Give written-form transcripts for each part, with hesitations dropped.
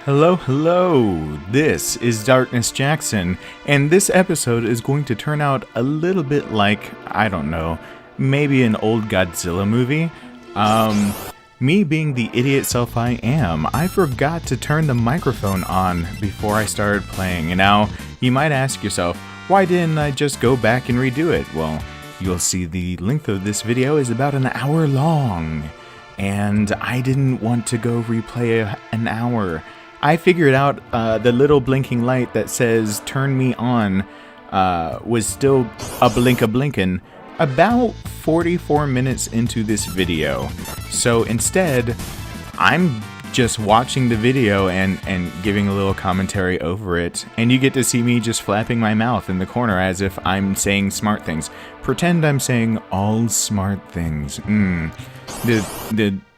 Hello, this is Darkness Jackson, and this episode is going to turn out a little bit like, I don't know, maybe an old Godzilla movie. Me being the idiot self I am, I forgot to turn the microphone on before I started playing, and now you might ask yourself, why didn't I just go back and redo it? Well, you'll see the length of this video is about an hour long, and I didn't want to go replay an hour. I figured out the little blinking light that says turn me on was still a blinkin' about 44 minutes into this video. So instead, I'm just watching the video and giving a little commentary over it, and you get to see me just flapping my mouth in the corner as if I'm saying smart things. Pretend I'm saying all smart things. The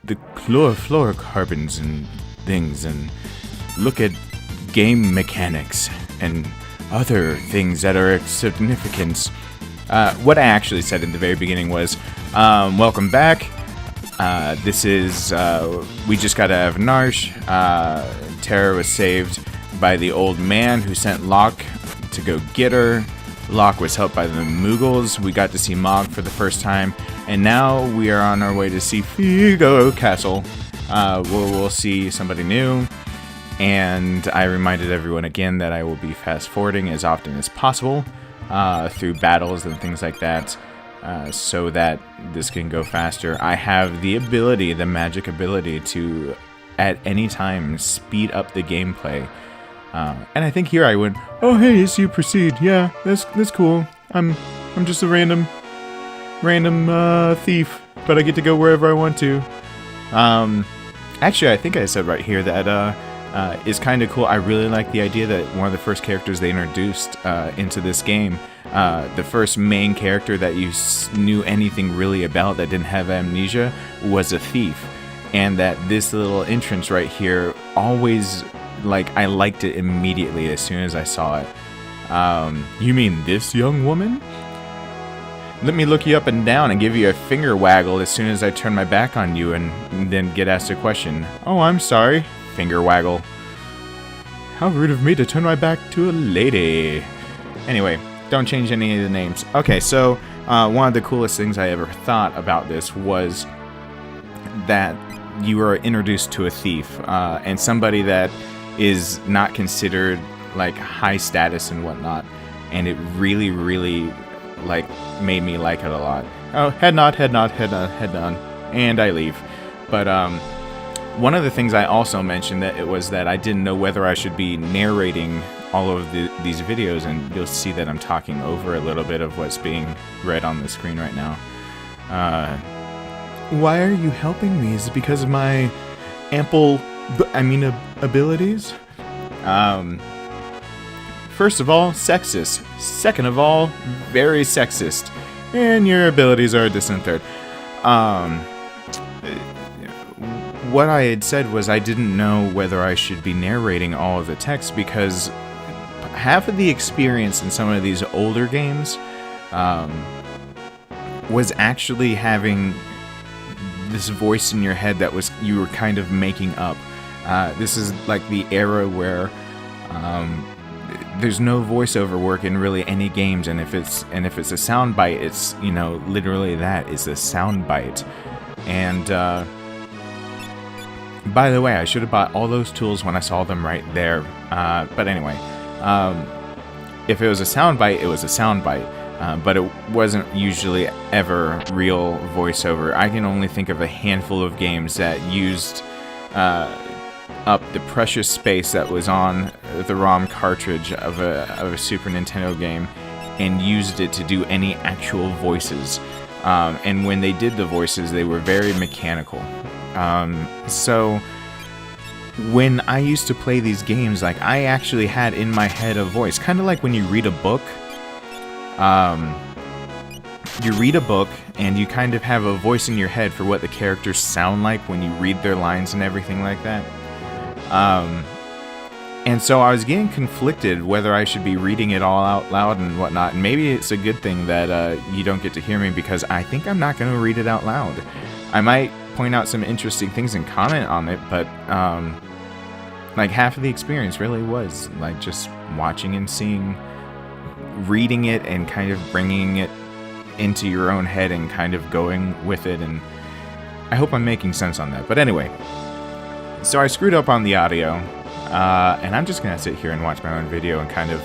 chlorofluorocarbons and things, and look at game mechanics and other things that are of significance. What I actually said in the very beginning was, welcome back. This is, we just got out of Narsh. Tara was saved by the old man who sent Locke to go get her. Locke was helped by the Mughals. We got to see Mog for the first time. And now we are on our way to see Figaro Castle, where we'll see somebody new. And I reminded everyone again that I will be fast forwarding as often as possible through battles and things like that, so that this can go faster. I have the ability, the magic ability to at any time speed up the gameplay. And I think here I went, oh hey, as you proceed, yeah, that's cool. I'm just a random thief, but I get to go wherever I want to. Actually, I think I said right here that is kind of cool. I really like the idea that one of the first characters they introduced into this game, the first main character that you knew anything really about that didn't have amnesia, was a thief. And that this little entrance right here always, I liked it immediately as soon as I saw it. You mean this young woman? Let me look you up and down and give you a finger waggle as soon as I turn my back on you and then get asked a question. Oh, I'm sorry. Finger waggle. How rude of me to turn my back to a lady. Anyway, don't change any of the names. Okay, so one of the coolest things I ever thought about this was that you are introduced to a thief and somebody that is not considered high status and whatnot, and it really made me like it a lot. Oh, head nod, and I leave. But one of the things I also mentioned that it was that I didn't know whether I should be narrating all of these videos, and you'll see that I'm talking over a little bit of what's being read on the screen right now. Why are you helping me? Is it because of my abilities? First of all, sexist. Second of all, very sexist. And your abilities are a distant third. What I had said was I didn't know whether I should be narrating all of the text, because half of the experience in some of these older games was actually having this voice in your head that you were kind of making up. This is like the era where there's no voiceover work in really any games, and if it's a sound bite, it's literally that is a sound bite. And by the way, I should have bought all those tools when I saw them right there. But anyway, if it was a soundbite, it was a soundbite. But it wasn't usually ever real voiceover. I can only think of a handful of games that used up the precious space that was on the ROM cartridge of a Super Nintendo game and used it to do any actual voices. And when they did the voices, they were very mechanical. So when I used to play these games, I actually had in my head a voice, kind of like when you read a book. You read a book and you kind of have a voice in your head for what the characters sound like when you read their lines and everything like that. And so I was getting conflicted whether I should be reading it all out loud and whatnot. And maybe it's a good thing that you don't get to hear me, because I think I'm not going to read it out loud. I might point out some interesting things and comment on it, but like half of the experience really was like just watching and seeing, reading it and kind of bringing it into your own head and kind of going with it. And I hope I'm making sense on that. But anyway, so I screwed up on the audio, and I'm just gonna sit here and watch my own video and kind of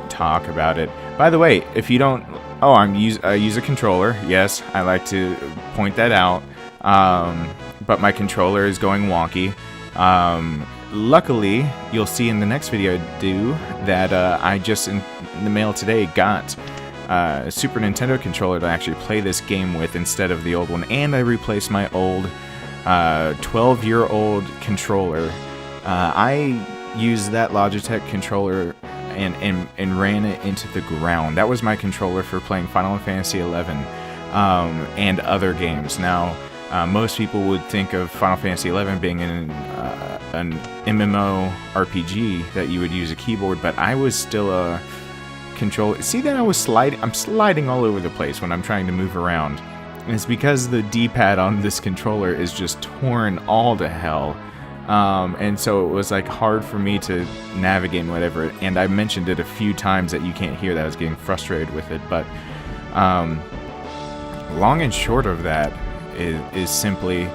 talk about it. By the way, if you don't, I use a controller. Yes, I like to point that out. But my controller is going wonky. Luckily, you'll see in the next video I do that I just in the mail today got a Super Nintendo controller to actually play this game with instead of the old one, and I replaced my old 12-year-old controller. I used that Logitech controller and ran it into the ground. That was my controller for playing Final Fantasy XI and other games. Now, most people would think of Final Fantasy XI being an MMO RPG that you would use a keyboard, but I was still a controller. See that I'm sliding all over the place when I'm trying to move around. And it's because the D-pad on this controller is just torn all to hell. And so it was like hard for me to navigate and whatever. And I mentioned it a few times that you can't hear that I was getting frustrated with it. But long and short of that is simply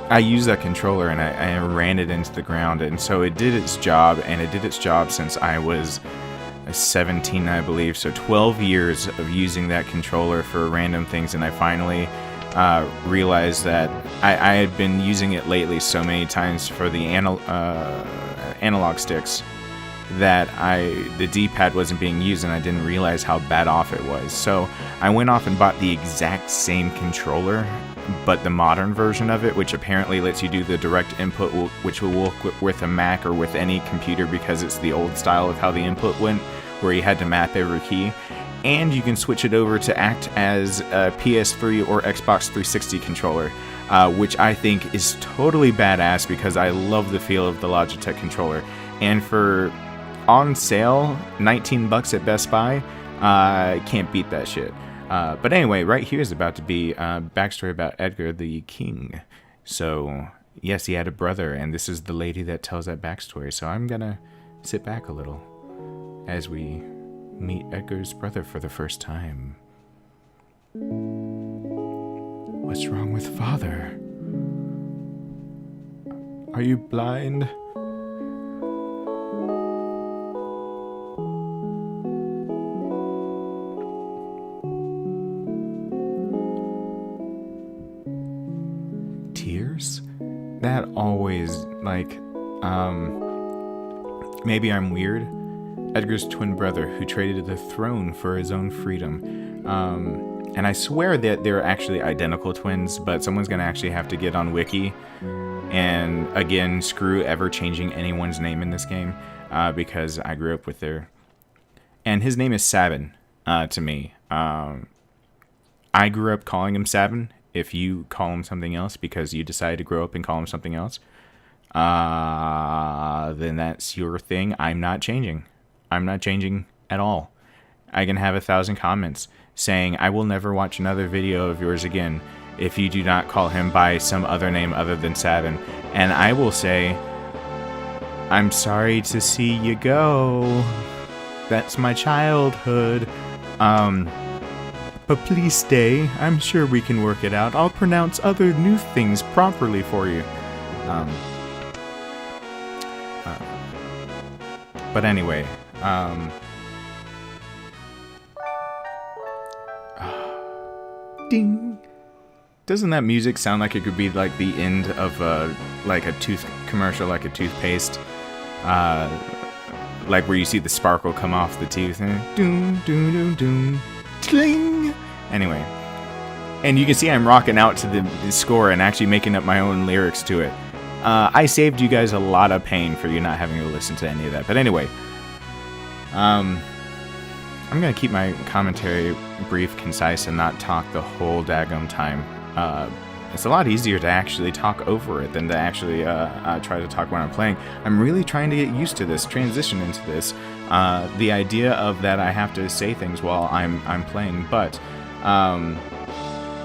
I used that controller and I ran it into the ground, and so it did its job, and it did its job since I was 17, I believe. So 12 years of using that controller for random things, and I finally realized that I had been using it lately so many times for the analog sticks that the D-pad wasn't being used, and I didn't realize how bad off it was. So I went off and bought the exact same controller, but the modern version of it, which apparently lets you do the direct input, which will work with a Mac or with any computer because it's the old style of how the input went, where you had to map every key. And you can switch it over to act as a PS3 or Xbox 360 controller, which I think is totally badass because I love the feel of the Logitech controller. And for on sale, $19 at Best Buy, can't beat that shit. But anyway, right here is about to be a backstory about Edgar the King. So, yes, he had a brother, and this is the lady that tells that backstory. So I'm gonna sit back a little as we meet Edgar's brother for the first time. What's wrong with father? Are you blind? Tears? That always, like, maybe I'm weird. Edgar's twin brother who traded the throne for his own freedom. And I swear that they're actually identical twins, but someone's gonna actually have to get on Wiki and, again, screw ever changing anyone's name in this game, because I grew up with their... And his name is Sabin, to me. I grew up calling him Sabin. If you call him something else because you decided to grow up and call him something else, then that's your thing. I'm not changing. I'm not changing at all. I can have 1,000 comments saying, I will never watch another video of yours again if you do not call him by some other name other than Sabin. And I will say, I'm sorry to see you go. That's my childhood. But please stay. I'm sure we can work it out. I'll pronounce other new things properly for you. But anyway, ding. Doesn't that music sound like it could be like the end of like a tooth commercial, like a toothpaste? Like where you see the sparkle come off the tooth and doom doom doom doom tling. Anyway, and you can see I'm rocking out to the score and actually making up my own lyrics to it. I saved you guys a lot of pain for you not having to listen to any of that. But anyway, I'm gonna keep my commentary brief, concise, and not talk the whole daggone time. It's a lot easier to actually talk over it than to actually try to talk when I'm playing. I'm really trying to get used to this, transition into this. The idea of that I have to say things while I'm playing, but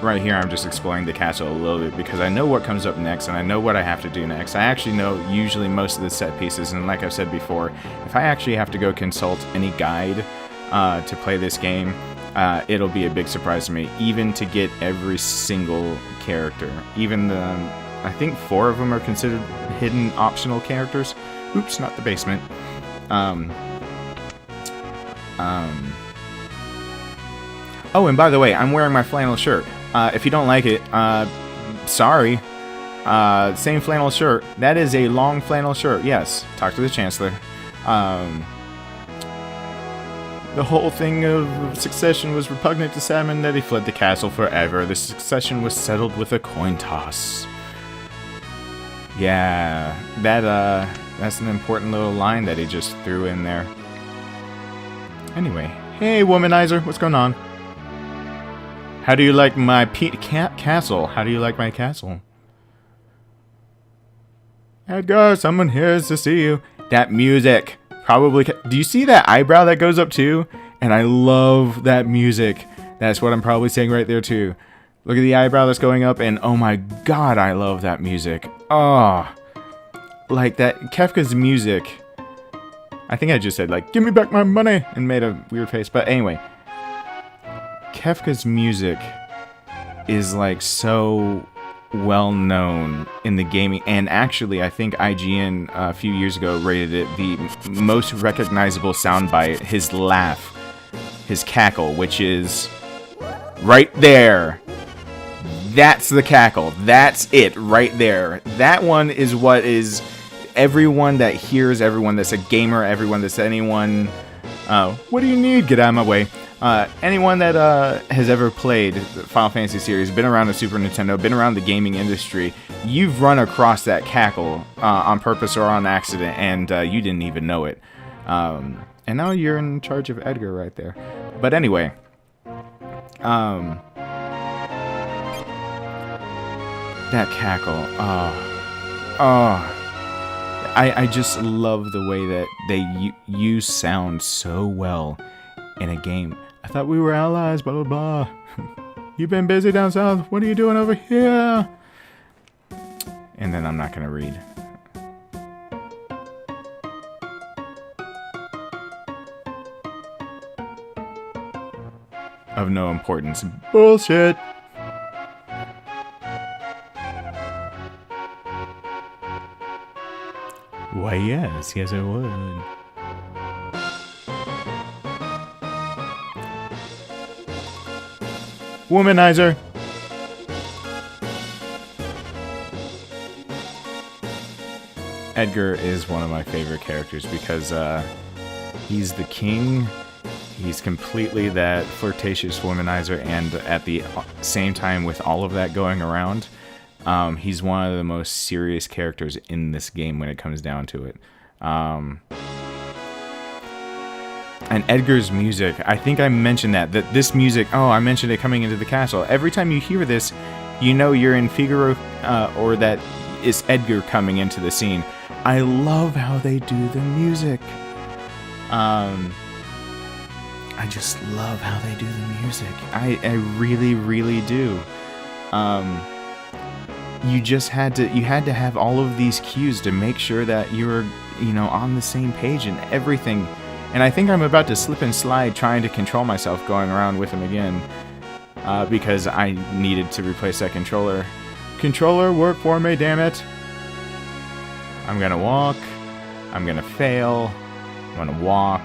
right here, I'm just exploring the castle a little bit because I know what comes up next and I know what I have to do next. I actually know usually most of the set pieces, and like I've said before, if I actually have to go consult any guide to play this game, it'll be a big surprise to me, even to get every single character. Even the, I think 4 of them are considered hidden optional characters. Oops, not the basement. Oh, and by the way, I'm wearing my flannel shirt. If you don't like it, sorry. Same flannel shirt. That is a long flannel shirt. Yes, talk to the Chancellor. The whole thing of succession was repugnant to Sabin, that he fled the castle forever. The succession was settled with a coin toss. Yeah, that's an important little line that he just threw in there. Anyway, hey womanizer, what's going on? How do you like my castle? How do you like my castle? Edgar, someone here is to see you. That music. Probably. Do you see that eyebrow that goes up too? And I love that music. That's what I'm probably saying right there too. Look at the eyebrow that's going up, and oh my god, I love that music. Oh, like that Kefka's music. I think I just said like, give me back my money, and made a weird face. But anyway, Kefka's music is like so well known in the gaming, and actually I think IGN a few years ago rated it the most recognizable soundbite, his laugh, his cackle, which is right there. That's the cackle. That's it right there. That one is what is everyone that hears, everyone that's a gamer, everyone that's anyone, what do you need? Get out of my way. Anyone that has ever played the Final Fantasy series, been around the Super Nintendo, been around the gaming industry, you've run across that cackle on purpose or on accident, and you didn't even know it. And now you're in charge of Edgar right there. But anyway, that cackle, I just love the way that they use sound so well in a game. I thought we were allies, blah, blah, blah. You've been busy down south. What are you doing over here? And then I'm not going to read. Of no importance. Bullshit. Why, yes, I would. Womanizer. Edgar is one of my favorite characters because he's the king. He's completely that flirtatious womanizer, and at the same time, with all of that going around, he's one of the most serious characters in this game when it comes down to it. And Edgar's music, I think I mentioned that this music, I mentioned it coming into the castle. Every time you hear this, you know you're in Figaro, or that it's Edgar coming into the scene. I love how they do the music. I just love how they do the music. I really, really do. You had to have all of these cues to make sure that you were, on the same page and everything. And I think I'm about to slip and slide trying to control myself going around with him again. Because I needed to replace that controller. Controller, work for me, damn it. I'm gonna walk. I'm gonna fail. I'm gonna walk.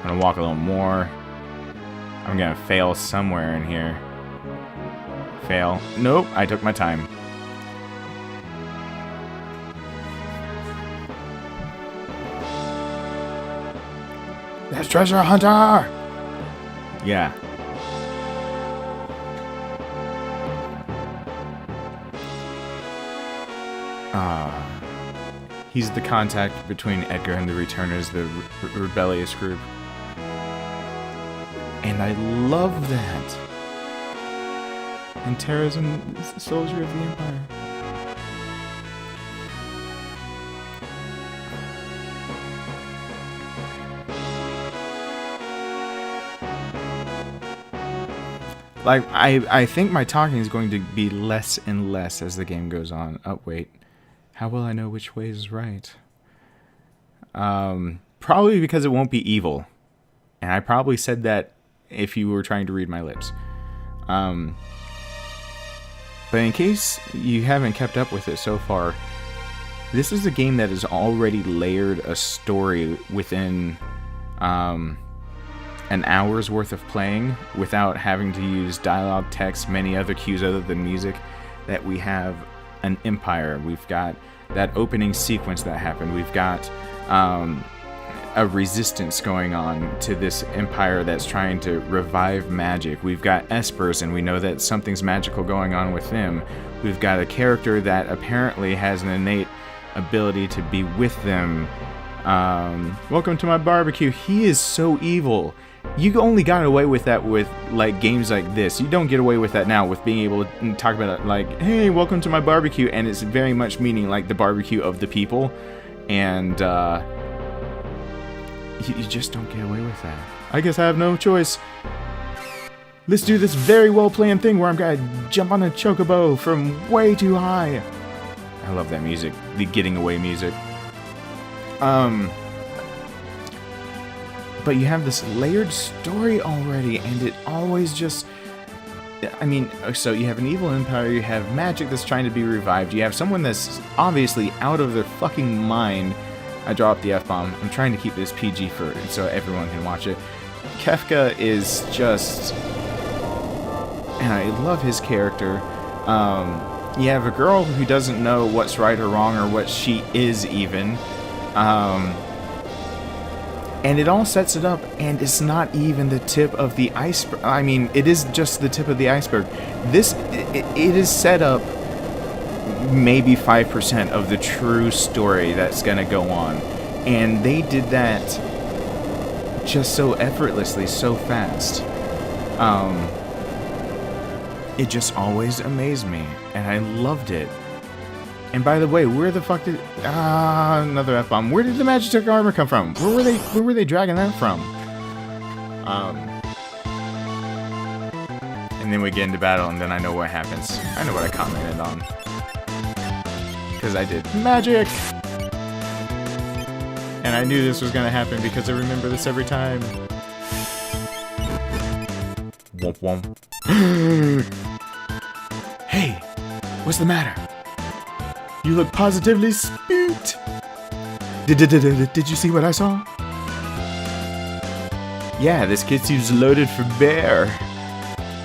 I'm gonna walk a little more. I'm gonna fail somewhere in here. Fail. Nope, I took my time. There's treasure hunter! Yeah. He's the contact between Edgar and the Returners, the rebellious group. And I love that. And Terra's a soldier of the Empire. Like, I think my talking is going to be less and less as the game goes on. Oh, wait. How will I know which way is right? Probably because it won't be evil. And I probably said that if you were trying to read my lips. But in case you haven't kept up with it so far, this is a game that has already layered a story within an hour's worth of playing without having to use dialogue, text, many other cues other than music. That we have an empire. We've got that opening sequence that happened. We've got a resistance going on to this empire that's trying to revive magic. We've got espers, and we know that something's magical going on with them. We've got a character that apparently has an innate ability to be with them. Welcome to my barbecue. He is so evil. You only got away with that with like games like this. You don't get away with that now with being able to talk about it like, hey, welcome to my barbecue, and it's very much meaning like the barbecue of the people, and you just don't get away with that. I guess I have no choice. Let's do this very well planned thing where I'm gonna jump on a chocobo from way too high. I love that music, the getting away music. But you have this layered story already, and it always just... I mean, so you have an evil empire, you have magic that's trying to be revived, you have someone that's obviously out of their fucking mind. I dropped the F-bomb. I'm trying to keep this PG for so everyone can watch it. Kefka is just... And I love his character. You have a girl who doesn't know what's right or wrong or what she is even. And it all sets it up, and it's not even the tip of the iceberg. I mean, it is just the tip of the iceberg. It is set up maybe 5% of the true story that's going to go on. And they did that just so effortlessly, so fast. It just always amazed me, and I loved it. And by the way, where the fuck did... another F-bomb. Where did the Magitech armor come from? Where were they dragging that from? And then we get into battle, and then I know what happens. I know what I commented on. Because I did magic! And I knew this was gonna happen because I remember this every time. Womp womp. Hey! What's the matter? You look positively spooked. Did you see what I saw? Yeah, this kid seems loaded for bear.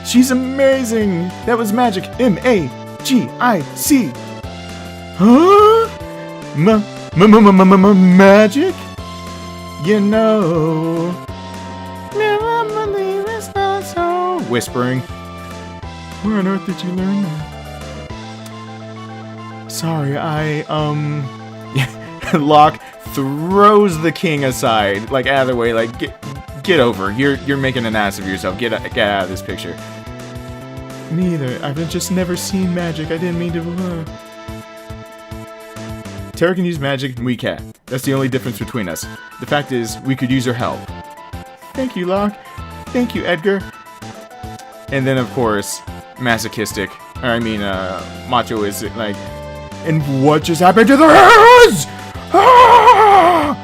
She's amazing. That was magic. M-A-G-I-C. Huh? Magic? You know. Never believe it's not so. Whispering. Where on earth did you learn that? Sorry, Locke throws the king aside, like out of the way, like get over. You're making an ass of yourself. Get out of this picture. Me either. I've just never seen magic. I didn't mean to. Terra can use magic, and we can't. That's the only difference between us. The fact is, we could use her help. Thank you, Locke. Thank you, Edgar. And then, of course, masochistic. Or I mean, machoistic, like. And what just happened to their heads? Ah!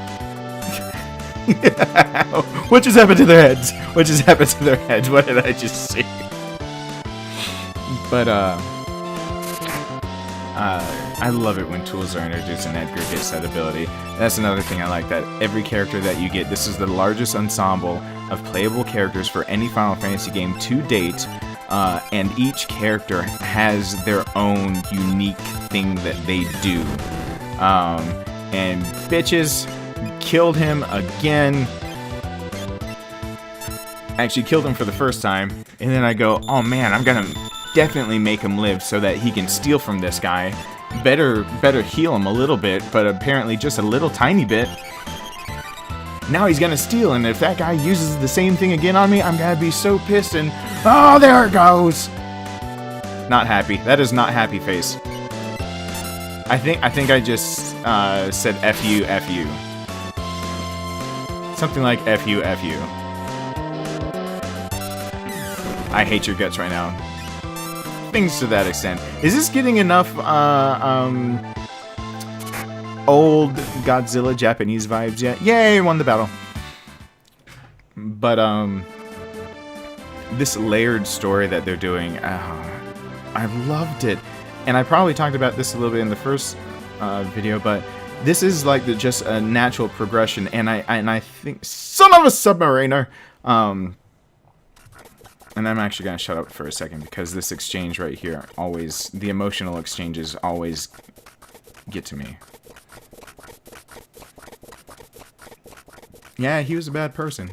What just happened to their heads? What just happened to their heads? What did I just see? But, I love it when tools are introduced and Edgar gets that ability. That's another thing I like, that every character that you get, this is the largest ensemble of playable characters for any Final Fantasy game to date. And each character has their own unique thing that they do. And bitches killed him again. Actually killed him for the first time. And then I go, oh man, I'm gonna definitely make him live so that he can steal from this guy. Better heal him a little bit, but apparently just a little tiny bit. Now he's gonna steal, and if that guy uses the same thing again on me, I'm gonna be so pissed and... Oh, there it goes! Not happy. That is not happy face. I think I just said F you, F you. Something like F you, F you. I hate your guts right now. Things to that extent. Is this getting enough old Godzilla Japanese vibes yet? Yay, won the battle. But this layered story that they're doing, I loved it. And I probably talked about this a little bit in the first video, but this is like just a natural progression, and I think, son of a submariner. And I'm actually gonna shut up for a second because this exchange right here, always, the emotional exchanges always get to me. Yeah, he was a bad person.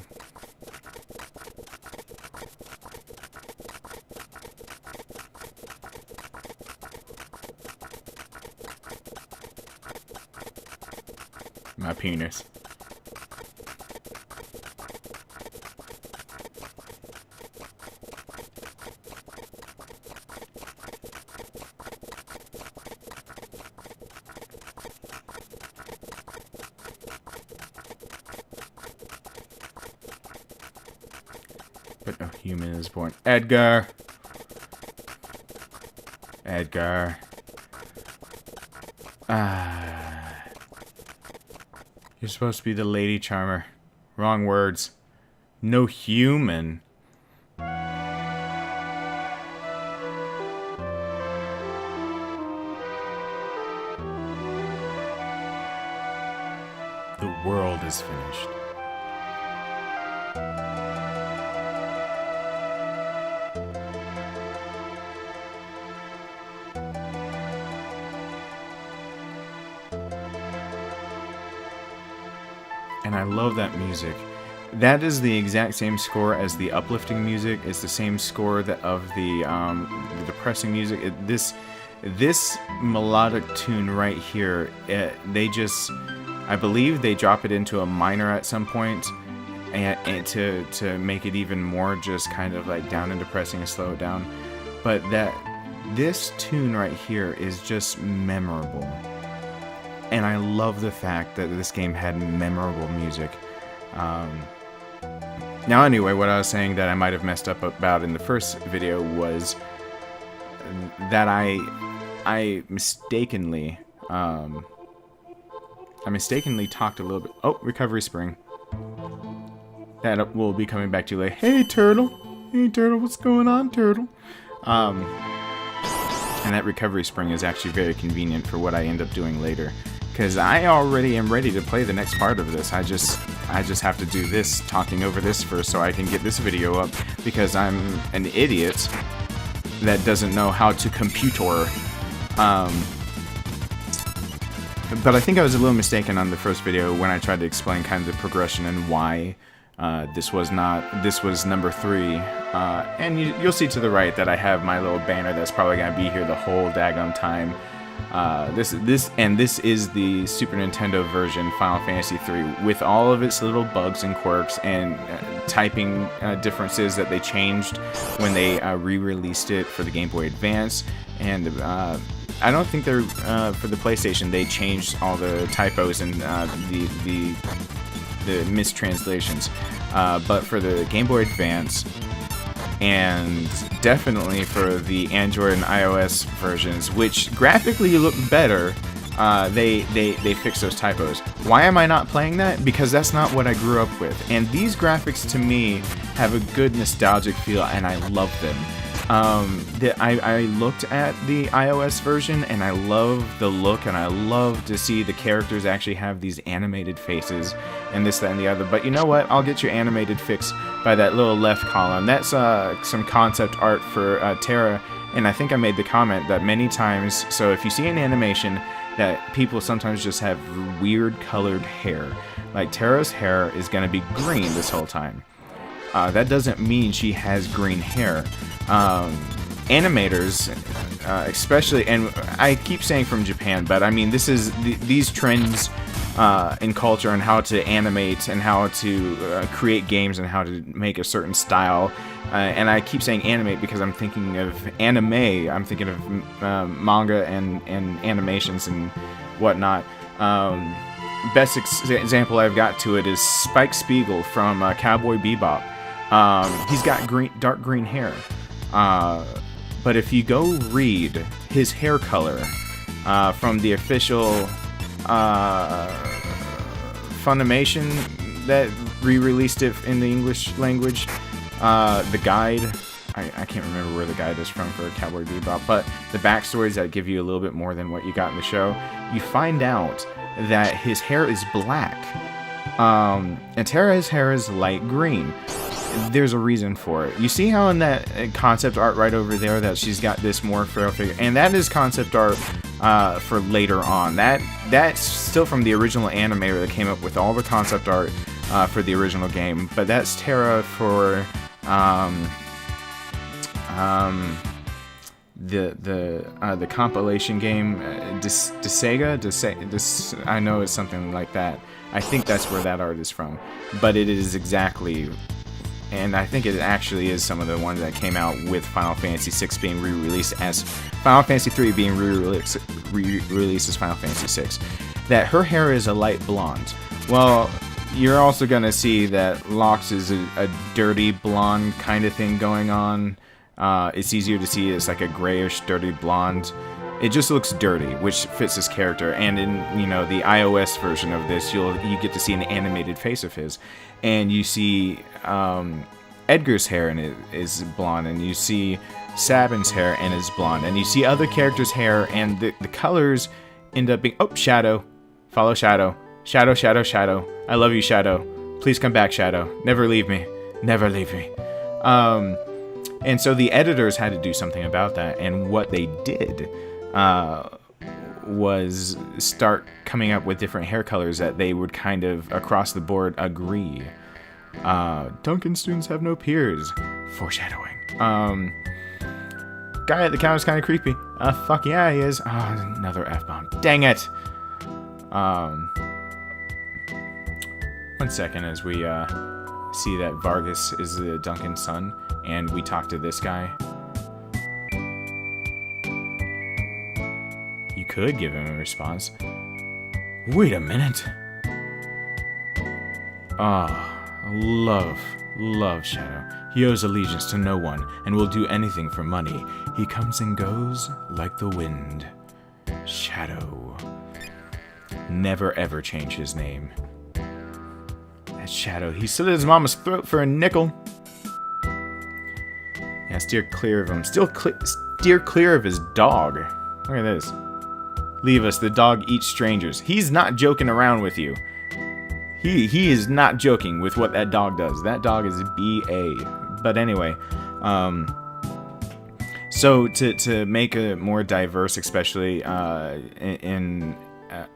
My penis. But no human is born. Edgar! Edgar. You're supposed to be the lady charmer. Wrong words. No human. The world is finished. And I love that music. That is the exact same score as the uplifting music. It's the same score that of the depressing music. This melodic tune right here, they just, I believe they drop it into a minor at some point, and to make it even more just kind of like down and depressing and slow it down. But this tune right here is just memorable. And I love the fact that this game had memorable music. Now anyway, what I was saying that I might have messed up about in the first video was that I mistakenly talked a little bit. Oh, recovery spring. That will be coming back to you later. Hey turtle, what's going on, turtle? And that recovery spring is actually very convenient for what I end up doing later. Because I already am ready to play the next part of this. I just have to do this, talking over this first, so I can get this video up. Because I'm an idiot that doesn't know how to computer. But I think I was a little mistaken on the first video when I tried to explain kind of the progression and why this was number 3. And you'll see to the right that I have my little banner that's probably gonna be here the whole daggone time. This is the Super Nintendo version Final Fantasy III with all of its little bugs and quirks and typing differences that they changed when they re-released it for the Game Boy Advance. And I don't think they're for the PlayStation they changed all the typos and the mistranslations, but for the Game Boy Advance. And definitely for the Android and iOS versions, which graphically look better, they fix those typos. Why am I not playing that? Because that's not what I grew up with. And these graphics to me have a good nostalgic feel, and I love them. I looked at the iOS version, and I love the look, and I love to see the characters actually have these animated faces, and this, that, and the other. But you know what? I'll get your animated fix by that little left column. That's some concept art for Terra, and I think I made the comment that many times, so if you see an animation that people sometimes just have weird colored hair, like Terra's hair is going to be green this whole time. That doesn't mean she has green hair. Animators, especially, and I keep saying from Japan, but I mean these trends in culture and how to animate and how to create games and how to make a certain style. And I keep saying animate because I'm thinking of anime. I'm thinking of manga and animations and whatnot. Best example I've got to it is Spike Spiegel from Cowboy Bebop. He's got dark green hair. But if you go read his hair color from the official Funimation that re-released it in the English language, the guide, I can't remember where the guide is from for Cowboy Bebop, but the backstories that give you a little bit more than what you got in the show, you find out that his hair is black. And Terra's hair is light green. There's a reason for it. You see how in that concept art right over there that she's got this more frail figure, and that is concept art for later on. That's still from the original animator that came up with all the concept art for the original game, but that's Terra for the compilation game Sega. I know it's something like that. I think that's where that art is from, but it is exactly. And I think it actually is some of the ones that came out with Final Fantasy VI being re-released as Final Fantasy III being re-released as Final Fantasy VI. That her hair is a light blonde. Well, you're also going to see that Locke's is a dirty blonde kind of thing going on. It's easier to see it's like a grayish, dirty blonde. It just looks dirty, which fits his character. And in the iOS version of this, you get to see an animated face of his, and you see Edgar's hair and it is blonde, and you see Sabin's hair and is blonde, and you see other characters' hair, and the colors end up being Shadow, follow Shadow, Shadow, Shadow, Shadow. I love you, Shadow. Please come back, Shadow. Never leave me. Never leave me. And so the editors had to do something about that, and what they did was start coming up with different hair colors that they would kind of across the board agree. Duncan students have no peers. Foreshadowing. Guy at the counter's kind of creepy. Fuck yeah, he is. Another F-bomb. Dang it. 1 second as we see that Vargas is Duncan's son, and we talk to this guy. You could give him a response. Wait a minute. Love Shadow. He owes allegiance to no one and will do anything for money. He comes and goes like the wind. Shadow. Never ever change his name. That Shadow. He slit his mama's throat for a nickel. Yeah, steer clear of him. Steer clear of his dog. Look at this. Leave us. The dog eats strangers. He's not joking around with you. He is not joking with what that dog does. That dog is B.A. But anyway, so to make it more diverse, especially in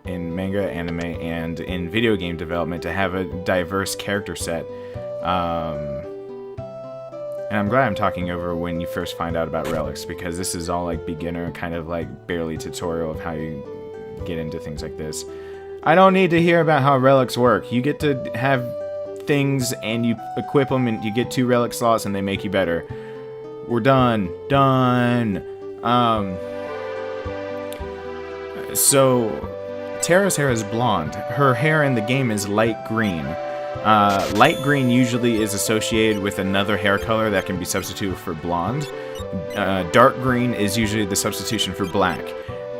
manga, anime, and in video game development, to have a diverse character set. And I'm glad I'm talking over when you first find out about relics, because this is all like beginner, kind of like barely tutorial of how you get into things like this. I don't need to hear about how relics work. You get to have things and you equip them and you get 2 relic slots and they make you better. We're done. So Terra's hair is blonde. Her hair in the game is light green. Light green usually is associated with another hair color that can be substituted for blonde. Dark green is usually the substitution for black.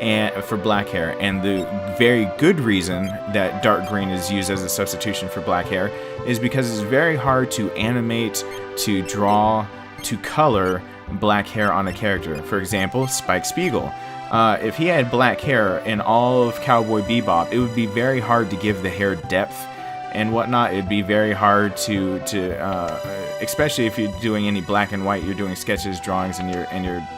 And for black hair, and the very good reason that dark green is used as a substitution for black hair is because it's very hard to animate, to draw, to color black hair on a character. For example, Spike Spiegel. If he had black hair in all of Cowboy Bebop, it would be very hard to give the hair depth and whatnot. It'd be very hard to especially if you're doing any black and white, you're doing sketches, drawings, and you're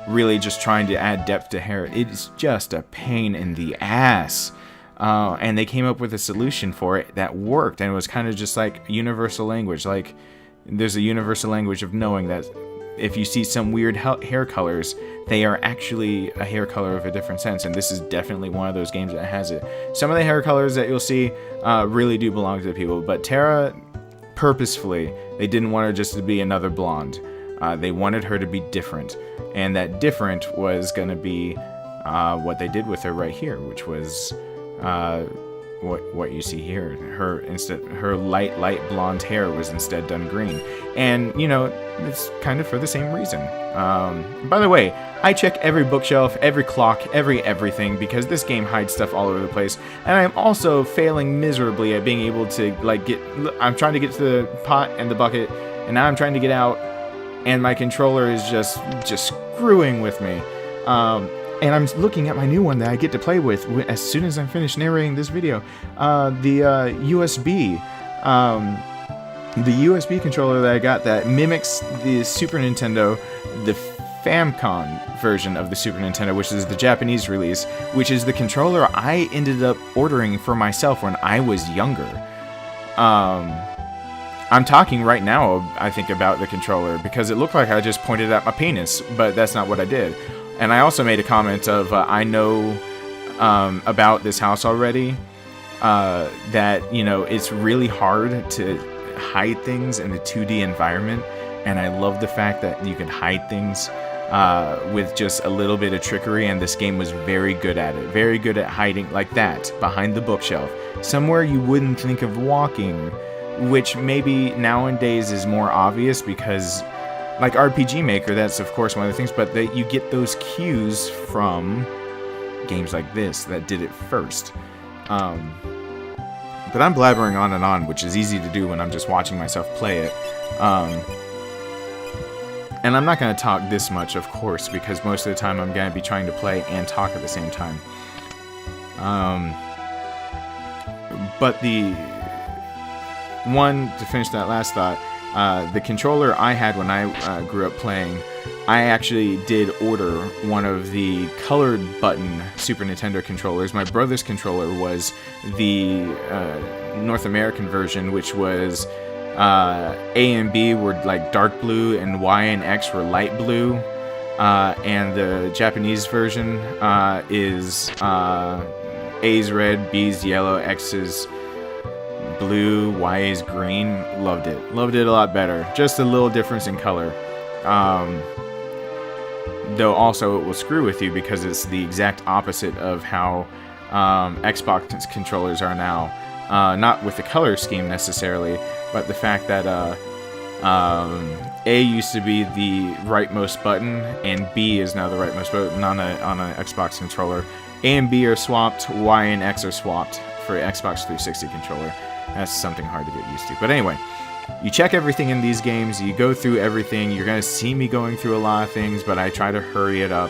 really just trying to add depth to hair. It's just a pain in the ass. And they came up with a solution for it that worked, and it was kind of just like universal language. Like, there's a universal language of knowing that if you see some weird hair colors, they are actually a hair color of a different sense, and this is definitely one of those games that has it. Some of the hair colors that you'll see really do belong to the people, but Terra, purposefully, they didn't want her just to be another blonde. They wanted her to be different, and that different was going to be what they did with her right here, which was what you see here. Her light blonde hair was instead done green, and you know, it's kind of for the same reason. By the way, I check every bookshelf, every clock, everything, because this game hides stuff all over the place, and I'm also failing miserably at being able to I'm trying to get to the pot and the bucket, and now I'm trying to get out, and my controller is just screwing with me. And I'm looking at my new one that I get to play with as soon as I'm finished narrating this video. The USB controller that I got that mimics the Super Nintendo, the Famicom version of the Super Nintendo, which is the Japanese release, which is the controller I ended up ordering for myself when I was younger. I'm talking right now, I think, about the controller because it looked like I just pointed at my penis, but that's not what I did. And I also made a comment of, I know about this house already, that, you know, it's really hard to hide things in a 2D environment, and I love the fact that you can hide things with just a little bit of trickery, and this game was very good at it. Very good at hiding like that, behind the bookshelf. Somewhere you wouldn't think of walking, which maybe nowadays is more obvious because... like RPG Maker, that's of course one of the things, but you get those cues from games like this that did it first. But I'm blabbering on and on, which is easy to do when I'm just watching myself play it. And I'm not going to talk this much, of course, because most of the time I'm going to be trying to play and talk at the same time. But the one, to finish that last thought, the controller I had when I grew up playing, I actually did order one of the colored button Super Nintendo controllers. My brother's controller was the North American version, which was A and B were like dark blue and Y and X were light blue. And the Japanese version is A's red, B's yellow, X's blue, Y is green. Loved it a lot better. Just a little difference in color, though also it will screw with you because it's the exact opposite of how Xbox controllers are now, not with the color scheme necessarily, but the fact that A used to be the rightmost button and B is now the rightmost button on an Xbox controller. A and B are swapped, Y and X are swapped for Xbox 360 controller. That's something hard to get used to. But anyway, you check everything in these games, you go through everything, you're going to see me going through a lot of things, but I try to hurry it up,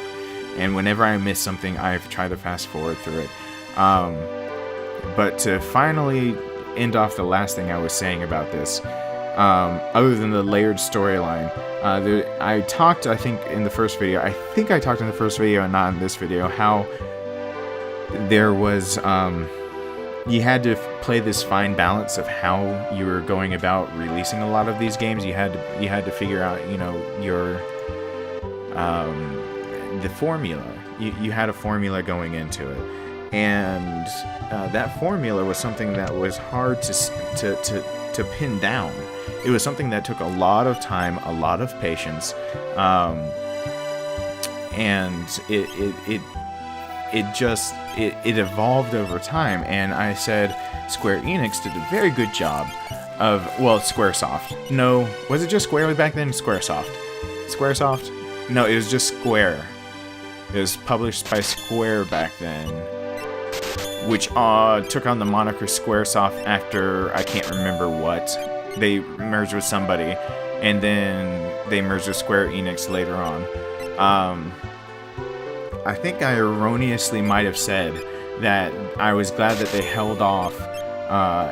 and whenever I miss something, I try to fast forward through it. But to finally end off the last thing I was saying about this, other than the layered storyline, I talked, I think, in the first video, and not in this video, how there was... you had to play this fine balance of how you were going about releasing a lot of these games. You had to figure out, you know, your the formula. You had a formula going into it, and that formula was something that was hard to pin down. It was something that took a lot of time, a lot of patience, and it evolved over time, and I said Square Enix did a very good job of, well, Squaresoft. No, was it just Square back then? Squaresoft. Squaresoft? No, it was just Square. It was published by Square back then, which took on the moniker Squaresoft after I can't remember what. They merged with somebody, and then they merged with Square Enix later on. I think I erroneously might have said that I was glad that they held off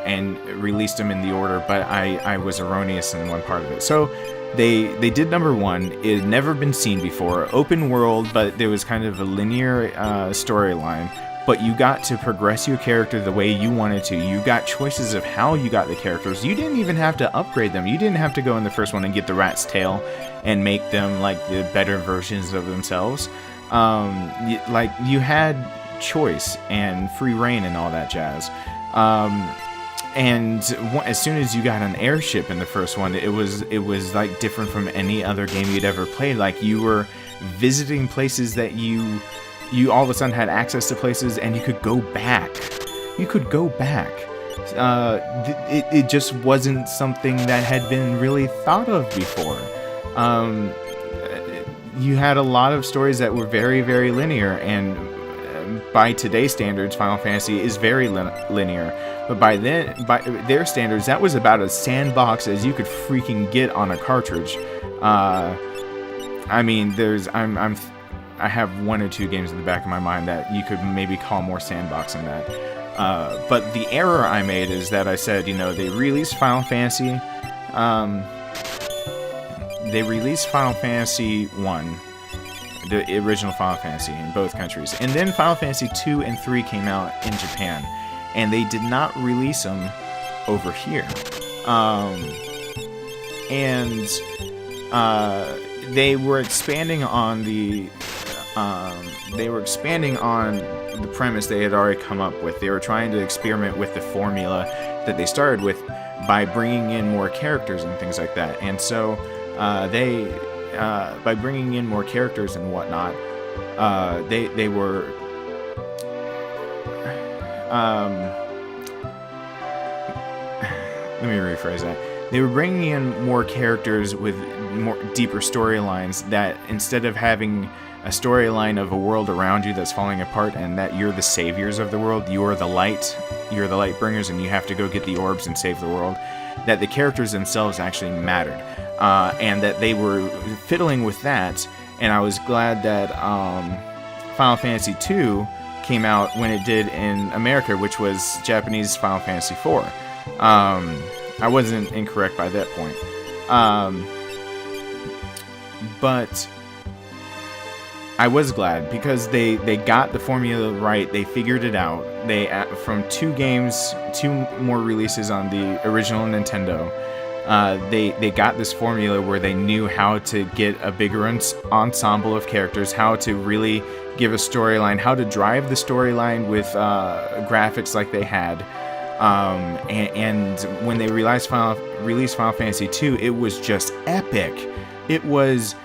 and released them in the order, but I was erroneous in one part of it. So they did number one. It had never been seen before. Open world, but there was kind of a linear storyline. But you got to progress your character the way you wanted to. You got choices of how you got the characters. You didn't even have to upgrade them. You didn't have to go in the first one and get the rat's tail and make them like the better versions of themselves. You had choice and free reign and all that jazz. And as soon as you got an airship in the first one, it was like different from any other game you'd ever played. Like you were visiting places that you all of a sudden had access to places, and you could go back you could go back. It just wasn't something that had been really thought of before. You had a lot of stories that were very, very linear, and by today's standards, Final Fantasy is very linear. But by their standards, that was about as sandbox as you could freaking get on a cartridge. I mean, I have one or two games in the back of my mind that you could maybe call more sandbox than that. But the error I made is that I said, they released Final Fantasy. They released Final Fantasy 1, the original Final Fantasy, in both countries. And then Final Fantasy 2 and 3 came out in Japan. And they did not release them over here. They were expanding on the premise they had already come up with. They were trying to experiment with the formula that they started with by bringing in more characters and things like that. And so by bringing in more characters and whatnot, they were let me rephrase that. They were bringing in more characters with more deeper storylines, that instead of having a storyline of a world around you that's falling apart and that you're the saviors of the world, you're the light bringers, and you have to go get the orbs and save the world, that the characters themselves actually mattered, and that they were fiddling with that. And I was glad that Final Fantasy II came out when it did in America, which was Japanese Final Fantasy IV. I wasn't incorrect by that point. But I was glad because they got the formula right. They figured it out. They, from two more releases on the original Nintendo, they got this formula where they knew how to get a bigger ensemble of characters, how to really give a storyline, how to drive the storyline with graphics like they had. And when they released Final Fantasy II, it was just epic. It was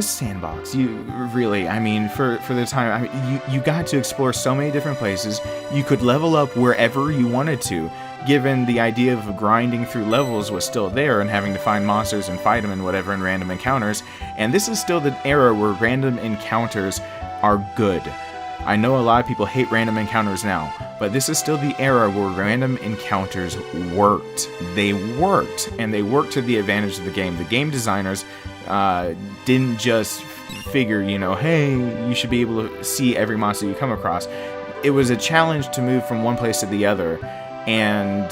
sandbox. For the time, you got to explore so many different places. You could level up wherever you wanted to, given the idea of grinding through levels was still there and having to find monsters and fight them and whatever in random encounters. And this is still the era where random encounters are good. I know a lot of people hate random encounters now, but this is still the era where random encounters worked. They worked, and they worked to the advantage of the game. The game designers didn't just figure, hey, you should be able to see every monster you come across. It was a challenge to move from one place to the other, and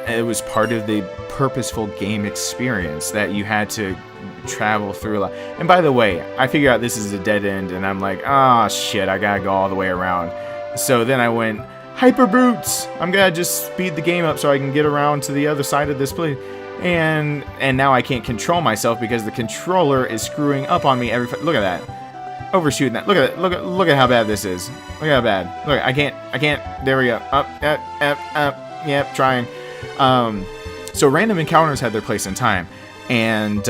it was part of the purposeful game experience that you had to travel through. And by the way, I figure out this is a dead end, and I'm like, shit, I gotta go all the way around. So then I went, hyper boots! I'm gonna just speed the game up so I can get around to the other side of this place. And now I can't control myself because the controller is screwing up on me look at that. Overshooting that. Look at how bad this is. Look at how bad. Look, I can't. There we go. Up. Yep, trying. So random encounters had their place in time. And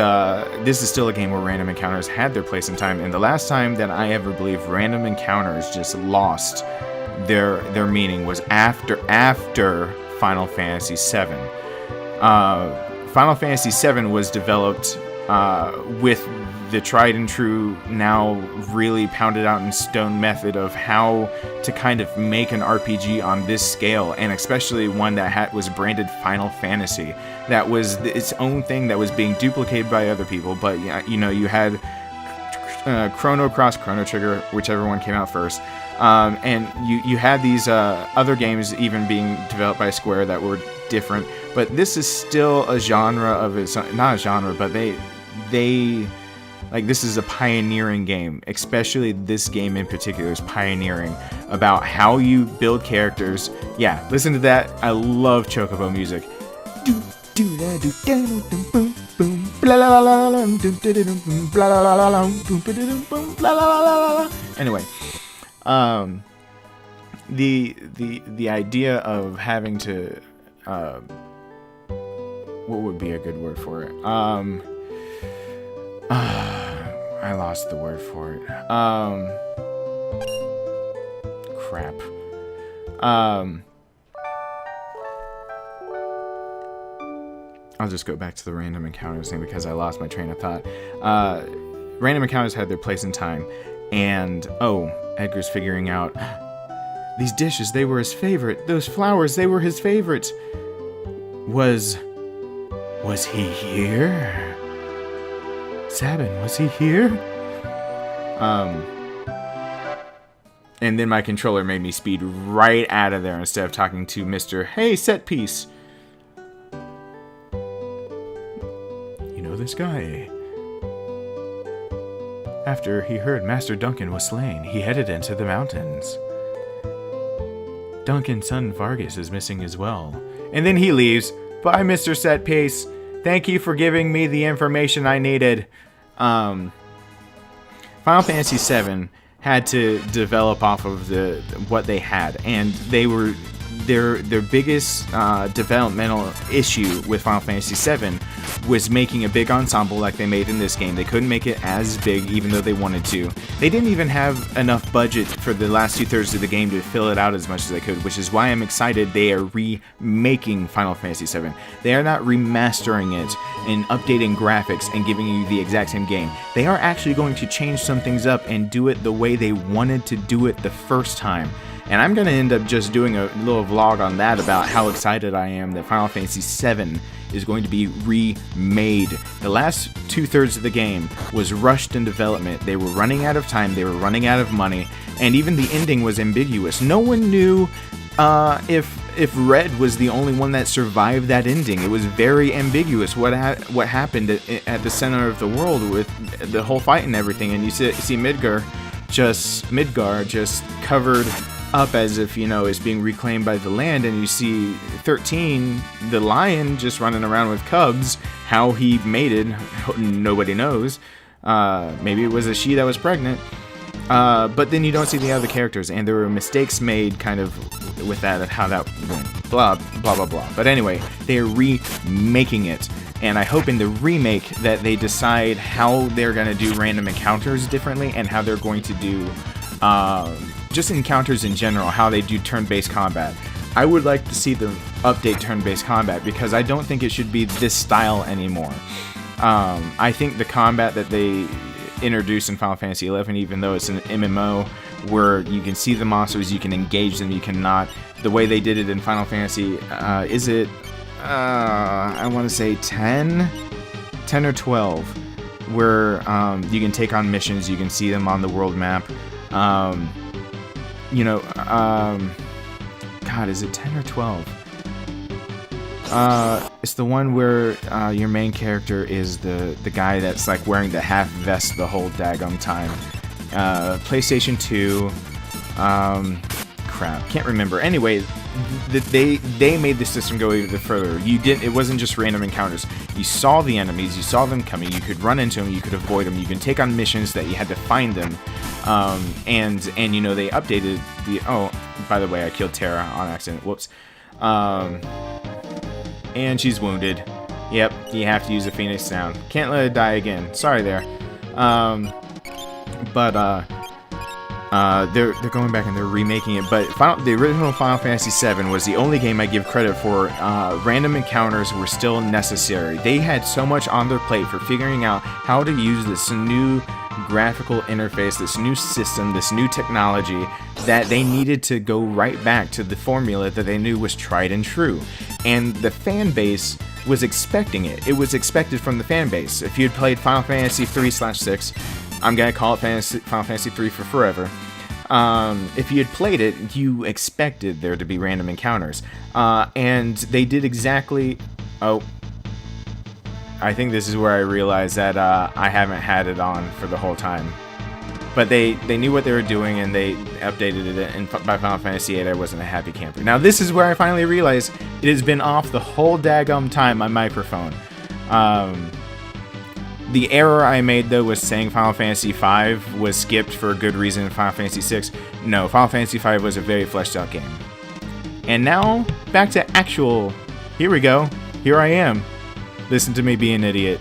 this is still a game where random encounters had their place in time. And the last time that I ever believe random encounters just lost their meaning was after Final Fantasy VII. Final Fantasy VII was developed with the tried and true, now really pounded out in stone method of how to kind of make an RPG on this scale, and especially one that was branded Final Fantasy. That was its own thing that was being duplicated by other people, but you had Chrono Cross, Chrono Trigger, whichever one came out first, and you had these other games even being developed by Square that were different, but this is still a genre of its own, not a genre, but they like, this is a pioneering game. Especially this game in particular is pioneering about how you build characters. Yeah, listen to that. I love Chocobo music. Anyway, the idea of having to what would be a good word for it? I lost the word for it. Crap. I'll just go back to the random encounters thing because I lost my train of thought. Random encounters had their place in time, and Edgar's figuring out these dishes, they were his favorite. Those flowers, they were his favorites. Was he here? Sabin, was he here? And then my controller made me speed right out of there instead of talking to Mr. Hey, set piece. You know this guy? After he heard Master Duncan was slain, he headed into the mountains. Duncan's son Vargas is missing as well. And then he leaves. Bye, Mr. Set Piece. Thank you for giving me the information I needed. Final Fantasy VII had to develop off of what they had, and they were their biggest developmental issue with Final Fantasy VII was making a big ensemble like they made in this game. They couldn't make it as big even though they wanted to. They didn't even have enough budget for the last 2/3 of the game to fill it out as much as they could, which is why I'm excited they are remaking Final Fantasy VII. They are not remastering it and updating graphics and giving you the exact same game. They are actually going to change some things up and do it the way they wanted to do it the first time. And I'm going to end up just doing a little vlog on that about how excited I am that Final Fantasy VII is going to be remade. The last 2/3 of the game was rushed in development. They were running out of time, they were running out of money, and even the ending was ambiguous. No one knew if Red was the only one that survived that ending. It was very ambiguous what happened at the center of the world with the whole fight and everything. And you see Midgar just covered up as if, it's being reclaimed by the land, and you see 13, the lion, just running around with cubs. How he mated, nobody knows. Maybe it was a she that was pregnant. But then you don't see the other characters, and there were mistakes made kind of with that, and how that went. Blah, blah, blah, blah. But anyway, they are remaking it. And I hope in the remake that they decide how they're going to do random encounters differently, and how they're going to do just encounters in general, how they do turn-based combat. I would like to see them update turn-based combat, because I don't think it should be this style anymore. I think the combat that they introduced in Final Fantasy XI, even though it's an MMO where you can see the monsters, you can engage them, you cannot. The way they did it in Final Fantasy, I want to say 10 or 12, where you can take on missions, you can see them on the world map. God, is it 10 or 12? It's the one where your main character is the guy that's like wearing the half vest the whole daggum time. PlayStation 2. Crap, can't remember. Anyway, they made the system go even further. It wasn't just random encounters. You saw the enemies, you saw them coming, you could run into them, you could avoid them, you can take on missions that you had to find them. And they updated the. Oh, by the way, I killed Terra on accident. Whoops. And she's wounded. Yep, you have to use a Phoenix sound. Can't let it die again. Sorry there. They're going back and they're remaking it. But the original Final Fantasy VII was the only game I give credit for. Random encounters were still necessary. They had so much on their plate for figuring out how to use this new graphical interface, this new system, this new technology, that they needed to go right back to the formula that they knew was tried and true. And the fan base was expecting it. It was expected from the fan base. If you had played Final Fantasy 3/6, I'm going to call it Final Fantasy 3 for forever. If you had played it, you expected there to be random encounters. And they did exactly... Oh, I think this is where I realized that I haven't had it on for the whole time. But they knew what they were doing, and they updated it, and by Final Fantasy VIII, I wasn't a happy camper. Now, this is where I finally realized it has been off the whole daggum time, my microphone. The error I made, though, was saying Final Fantasy V was skipped for a good reason in Final Fantasy VI. No, Final Fantasy V was a very fleshed out game. And now, back to actual... Here we go. Here I am. Listen to me be an idiot.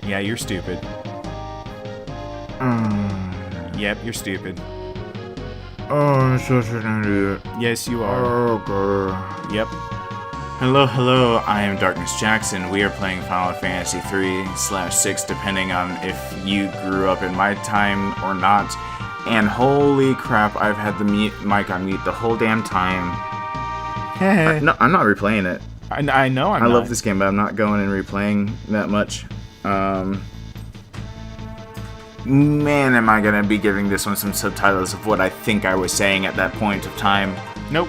Yeah, you're stupid. Yep, you're stupid. Oh, I'm such an idiot. Yes, you are. Oh, God. Yep. Hello, I am Darkness Jackson. We are playing Final Fantasy 3/6, depending on if you grew up in my time or not. And holy crap, I've had the mic on mute the whole damn time. Hey. No, I'm not replaying it. I know I love this game, but I'm not going and replaying that much. Man, am I going to be giving this one some subtitles of what I think I was saying at that point of time. Nope.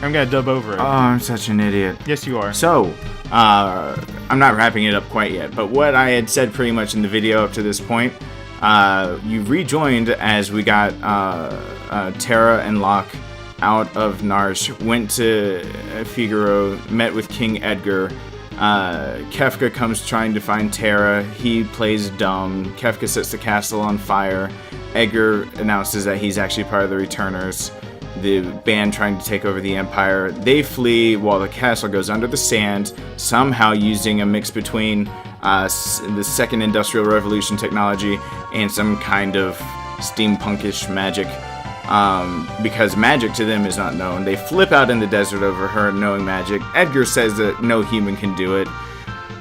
I'm going to dub over it. Oh, I'm such an idiot. Yes, you are. So, I'm not wrapping it up quite yet, but what I had said pretty much in the video up to this point, you rejoined as we got Terra and Locke out of Narsh, went to Figaro, met with King Edgar. Kefka comes trying to find Terra. He plays dumb. Kefka sets the castle on fire. Edgar announces that he's actually part of the Returners, the band trying to take over the Empire. They flee while the castle goes under the sand, somehow using a mix between the Second Industrial Revolution technology and some kind of steampunkish magic. Because magic to them is not known. They flip out in the desert over her knowing magic. Edgar says that no human can do it.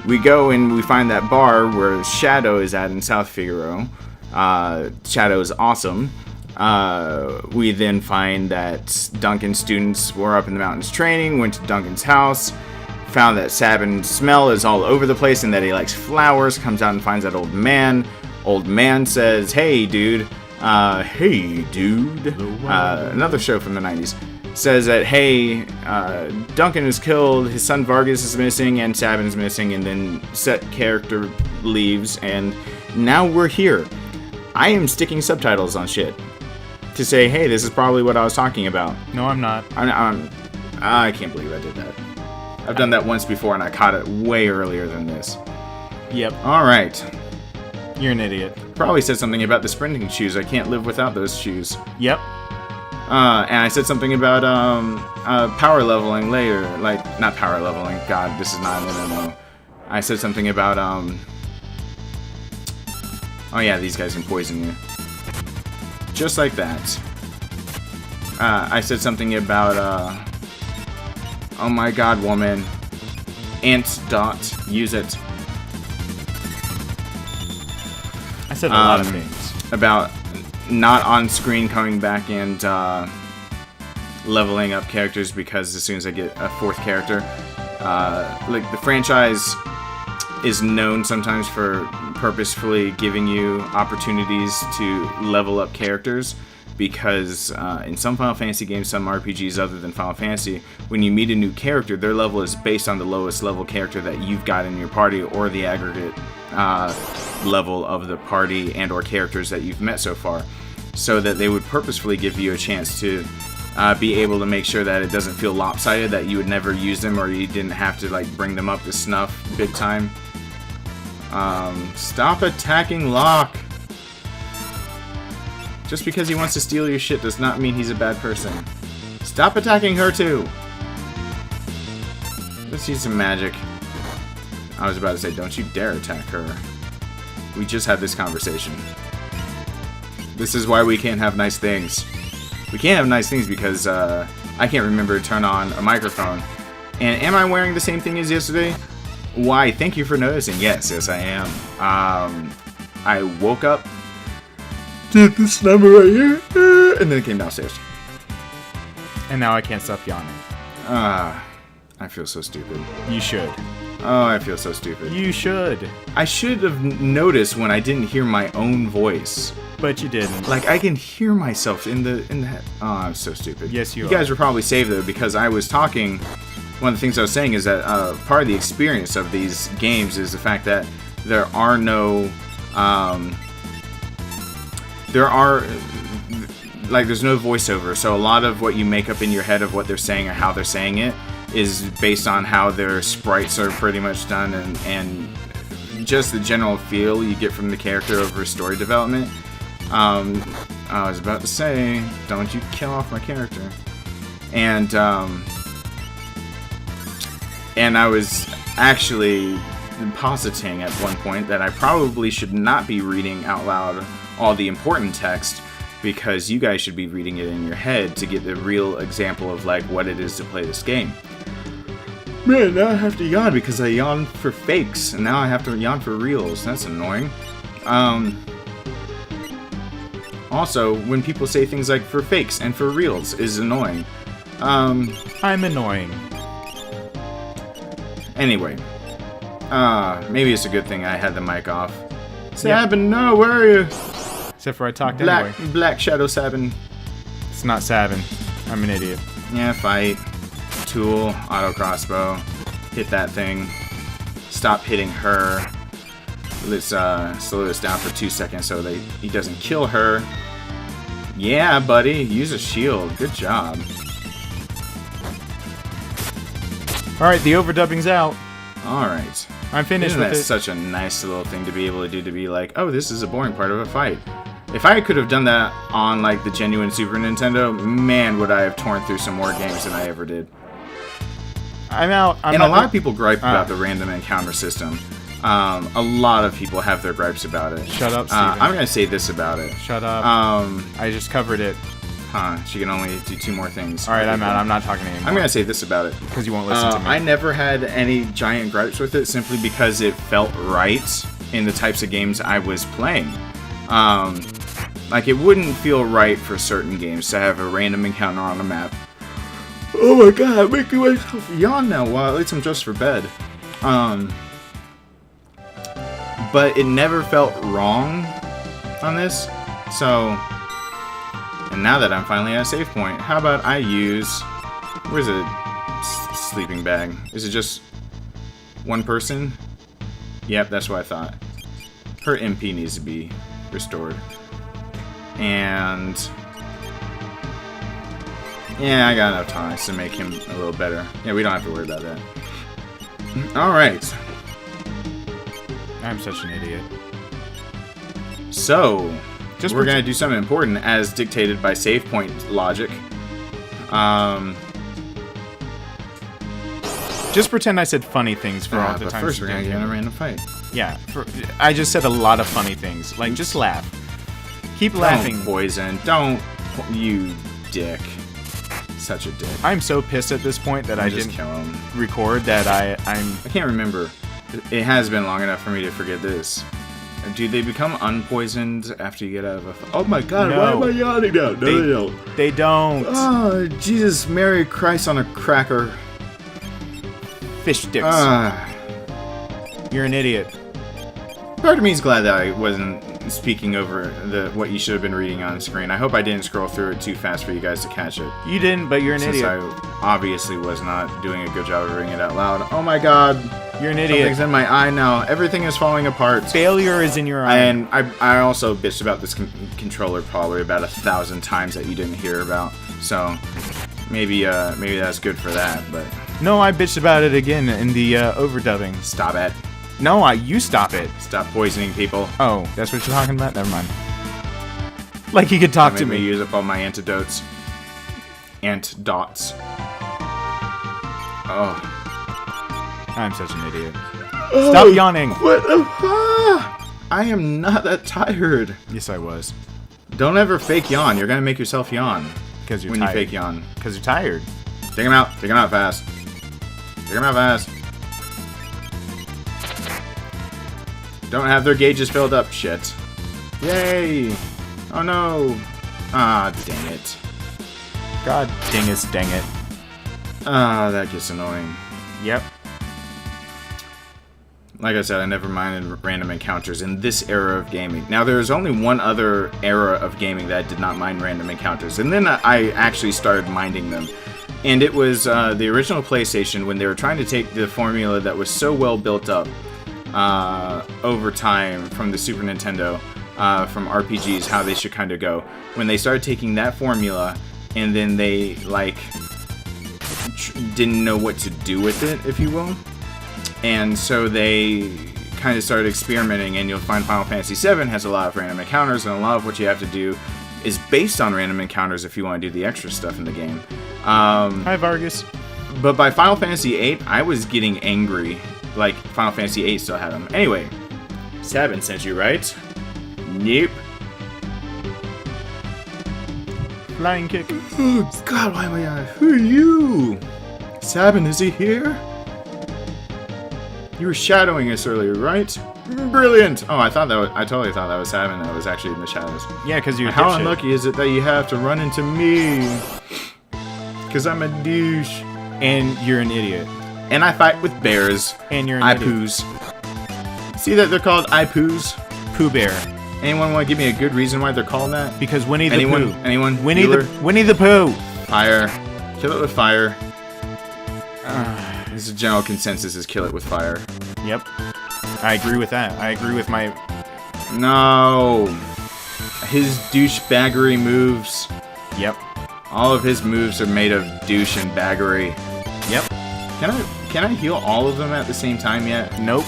We go and we find that bar where Shadow is at in South Figaro. Shadow is awesome. We then find that Duncan's students were up in the mountains training, went to Duncan's house, found that Sabin's smell is all over the place and that he likes flowers, comes out and finds that old man. Old man says, hey dude, another show from the 90s, says that, hey, Duncan is killed, his son Vargas is missing, and Sabin is missing, and then set character leaves, and now we're here. I am sticking subtitles on shit to say, hey, this is probably what I was talking about. No, I'm not. I can't believe I did that. I've done that once before, and I caught it way earlier than this. Yep. Alright. You're an idiot. Probably said something about the sprinting shoes. I can't live without those shoes. Yep. And I said something about power leveling later. Like, not power leveling. God, this is not an MMO. I said something about, oh yeah, these guys can poison you. Just like that. I said something about, oh my god, woman. Ant dot. Use it. I said a lot of things. About not on screen coming back and leveling up characters, because as soon as I get a fourth character, like the franchise is known sometimes for purposefully giving you opportunities to level up characters, because in some Final Fantasy games, some RPGs other than Final Fantasy, when you meet a new character, their level is based on the lowest level character that you've got in your party, or the aggregate level of the party and or characters that you've met so far, so that they would purposefully give you a chance to be able to make sure that it doesn't feel lopsided, that you would never use them, or you didn't have to like bring them up to snuff big time. Stop attacking Locke! Just because he wants to steal your shit does not mean he's a bad person. Stop attacking her too! Let's use some magic. I was about to say, don't you dare attack her. We just had this conversation. This is why we can't have nice things. We can't have nice things because I can't remember to turn on a microphone. And am I wearing the same thing as yesterday? Why, thank you for noticing. Yes, I am. I woke up, did this number right here, and then it came downstairs. And now I can't stop yawning. I feel so stupid. You should. Oh, I feel so stupid. You should. I should have noticed when I didn't hear my own voice. But you didn't. Like, I can hear myself in the head. Oh, I'm so stupid. Yes, you are. You guys were probably saved, though, because I was talking. One of the things I was saying is that part of the experience of these games is the fact that there are no. There's no voiceover. So a lot of what you make up in your head of what they're saying or how they're saying it is based on how their sprites are pretty much done, and just the general feel you get from the character over story development. I was about to say, don't you kill off my character. And I was actually positing at one point that I probably should not be reading out loud all the important text, because you guys should be reading it in your head to get the real example of like what it is to play this game. Man, now I have to yawn because I yawned for fakes, and now I have to yawn for reals. That's annoying. Also, when people say things like for fakes and for reals is annoying. I'm annoying. Anyway. Maybe it's a good thing I had the mic off. Sabin, no, where are you? Except for I talked anyway. Black Shadow Sabin. It's not Sabin. I'm an idiot. Yeah, fight. Tool, auto crossbow. Hit that thing. Stop hitting her. Let's slow this down for 2 seconds so that he doesn't kill her. Yeah, buddy. Use a shield. Good job. Alright, the overdubbing's out. Alright. I'm finished with it. Isn't that such a nice little thing to be able to do, to be like, oh, this is a boring part of a fight. If I could have done that on, like, the genuine Super Nintendo, man, would I have torn through some more games than I ever did. I'm out. And a lot of people gripe about the random encounter system. A lot of people have their gripes about it. Shut up, Steven. I'm going to say this about it. Shut up. I just covered it. She can only do 2 more things. Alright, I'm out. I'm not talking anymore. I'm going to say this about it. Because you won't listen to me. I never had any giant gripes with it simply because it felt right in the types of games I was playing. Like, it wouldn't feel right for certain games to have a random encounter on the map. Oh my god, I'm making myself yawn now. Well, at least I'm dressed for bed. But it never felt wrong on this. So, and now that I'm finally at a save point, how about I use... Where's a sleeping bag? Is it just one person? Yep, that's what I thought. Her MP needs to be restored. And... yeah, I got enough tonics to make him a little better. Yeah, we don't have to worry about that. Alright. I'm such an idiot. So, we're going to do something important as dictated by save point logic. Just pretend I said funny things for all the but time. First, we're going to get in a random fight. Yeah, I just said a lot of funny things. Like, just laugh. Keep laughing. Don't poison. Don't, you dick. Such a dick. I'm so pissed at this point that I just didn't kill him. record that I can't remember. It has been long enough for me to forget this. Do they become unpoisoned after you get out of a... oh my god, No. why am I yawning now? No, they don't. They don't. Oh, Jesus, Mary Christ on a cracker. Fish sticks. You're an idiot. Part of me is glad that I wasn't speaking over what you should have been reading on the screen. I hope I didn't scroll through it too fast for you guys to catch it. You didn't, but you're an Since idiot. I obviously was not doing a good job of reading it out loud. Oh my god. You're an idiot. Something's in my eye now. Everything is falling apart. Failure is in your eye. And I also bitched about this controller probably about 1,000 times that you didn't hear about. So maybe that's good for that. But no, I bitched about it again in the overdubbing. Stop it. No, you stop it. Stop poisoning people. Oh, that's what you're talking about? Never mind. Like he could talk to me. Use up all my antidotes. Antidotes. Oh. I'm such an idiot. Stop yawning. What the I am not that tired. Yes, I was. Don't ever fake yawn. You're gonna make yourself yawn. Because you're when tired. You fake yawn. Because you're tired. Take him out. Take him out fast. Take him out fast. Don't have their gauges filled up. Shit. Yay. Oh no. Ah, dang it. God dingus dang it. Ah, that gets annoying. Yep. Like I said, I never minded random encounters in this era of gaming. Now, there's only one other era of gaming that I did not mind random encounters, and then I actually started minding them. And it was the original PlayStation when they were trying to take the formula that was so well built up over time from the Super Nintendo, from RPGs, how they should kind of go. When they started taking that formula, and then they, like, didn't know what to do with it, if you will. And so they kind of started experimenting, and you'll find Final Fantasy VII has a lot of random encounters, and a lot of what you have to do is based on random encounters if you want to do the extra stuff in the game. Hi, Vargas. But by Final Fantasy VIII, I was getting angry. Like, Final Fantasy VIII still had them. Anyway, Sabin sent you, right? Nope. Flying kick. Oh, God, why am I... Who are you? Sabin, is he here? You were shadowing us earlier, right? Brilliant! Oh, I totally thought that was Sabin that was actually in the shadows. Yeah, because you're How unlucky is it that you have to run into me? Because I'm a douche. And you're an idiot. And I fight with bears. And you're an idiot. ANYWHOs. See that they're called ANYWHOs? Pooh Bear. Anyone want to give me a good reason why they're called that? Because Winnie the Pooh. Anyone? Winnie the Pooh. Fire. Kill it with fire. This is general consensus is kill it with fire. Yep. I agree with that. I agree with my... No. His douchebaggery moves. Yep. All of his moves are made of douche and baggery. Yep. Can I heal all of them at the same time yet? Nope.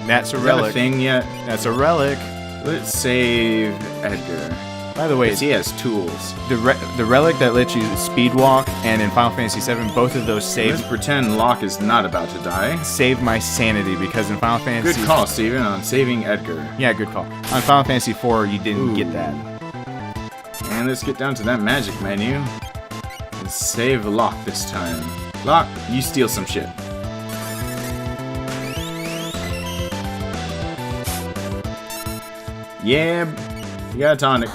That's a Is relic. that a thing yet? That's a relic. Let's save Edgar. By the way, he has tools. The relic that lets you speed walk, and in Final Fantasy VII, both of those Let's pretend Locke is not about to die. saved my sanity, because in Final Fantasy... Good call, Steven, on saving Edgar. Yeah, good call. On Final Fantasy IV, you didn't get that. And let's get down to that magic menu. And save Locke this time. Locke, you steal some shit. Yeah, you got a tonic.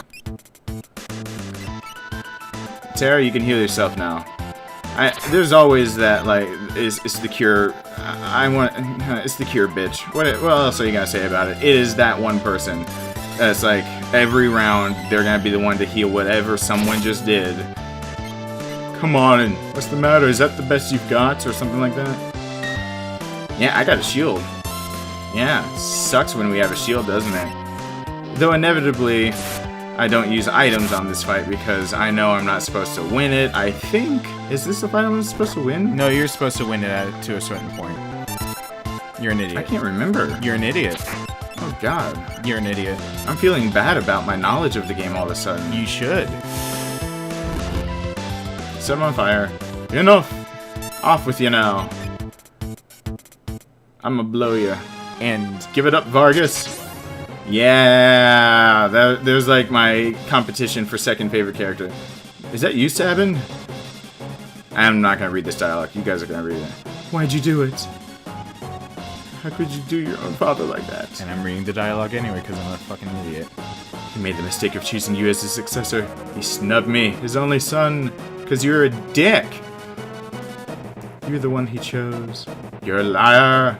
Tara, you can heal yourself now. There's always that, like, it's the cure. It's the cure, bitch. What else are you gonna say about it? It is that one person that's like, every round, they're gonna be the one to heal whatever someone just did. Come on, what's the matter? Is that the best you've got? Or something like that? Yeah, I got a shield. Yeah, sucks when we have a shield, doesn't it? Though inevitably, I don't use items on this fight because I know I'm not supposed to win it. I think... Is this the fight I'm supposed to win? No, you're supposed to win it to a certain point. You're an idiot. I can't remember. You're an idiot. Oh, God. You're an idiot. I'm feeling bad about my knowledge of the game all of a sudden. You should. Set him on fire. Enough! Off with you now. I'ma blow you. And give it up, Vargas. Yeah, there's like my competition for second favorite character. Is that you, Sabin? I'm not gonna read this dialogue. You guys are gonna read it. Why'd you do it? How could you do your own father like that? And I'm reading the dialogue anyway because I'm a fucking idiot. He made the mistake of choosing you as his successor. He snubbed me, his only son, because you're a dick. You're the one he chose. You're a liar.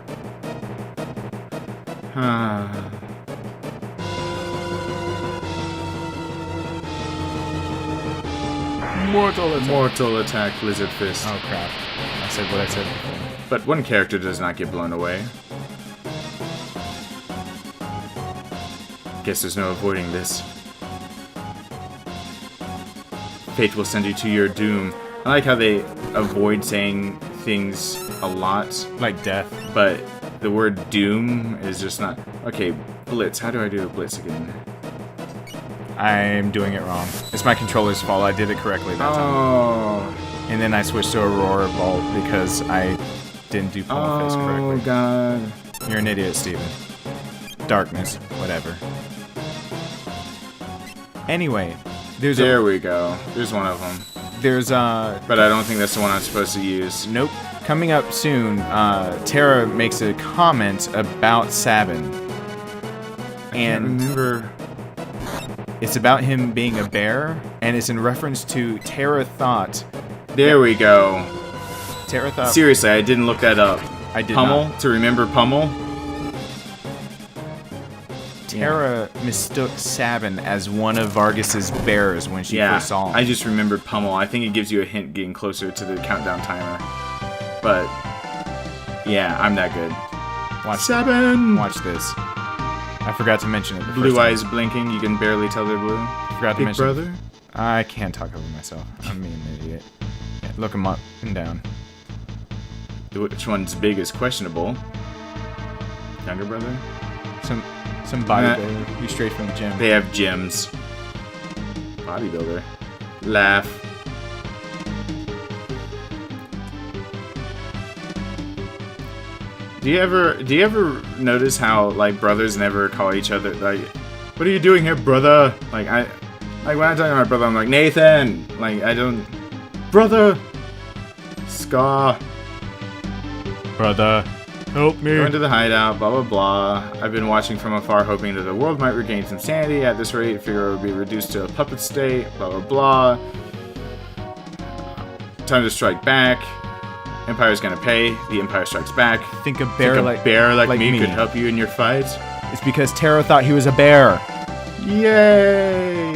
Mortal attack, Lizard Fist. Oh crap. I said what I said before. But one character does not get blown away. Guess there's no avoiding this. Fate will send you to your doom. I like how they avoid saying things a lot. Like death. But the word doom is just not... Okay, Blitz. How do I do a Blitz again? I'm doing it wrong. It's my controller's fault. I did it correctly that time. Oh. And then I switched to Aurora Bolt because I didn't do Pummel Fist correctly. Oh, God. You're an idiot, Steven. Darkness. Whatever. Anyway, there we go. There's one of them. But I don't think that's the one I'm supposed to use. Nope. Coming up soon, Tara makes a comment about Sabin. I can't remember. It's about him being a bear, and it's in reference to Tara thought. There we go. Tara thought. Seriously, I didn't look that up. I did Pummel? not. To remember Pummel? Tara mistook Sabin as one of Vargas's bears when she first saw him. I just remembered Pummel. I think it gives you a hint getting closer to the countdown timer. But, yeah, I'm that good. Watch Sabin! Watch this. I forgot to mention it. Blue eyes blinking. You can barely tell they're blue. Forgot to mention. Brother? I can't talk over myself. I'm being an idiot. Yeah, look him up and down. Which one's big is questionable. Younger brother? Some bodybuilder. You straight from the gym. They have gyms. Bodybuilder. Laugh. Do you ever notice how like brothers never call each other like, what are you doing here, brother? Like Like, when I'm talking to my brother, I'm like, Nathan! Like, I don't... Brother! Scar! Brother, help me. Going to the hideout, blah, blah, blah. I've been watching from afar, hoping that the world might regain some sanity. At this rate, Figaro will be reduced to a puppet state, blah, blah, blah. Time to strike back. Empire's gonna pay. The Empire strikes back. Think a bear like me could help you in your fight. It's because Taro thought he was a bear. Yay!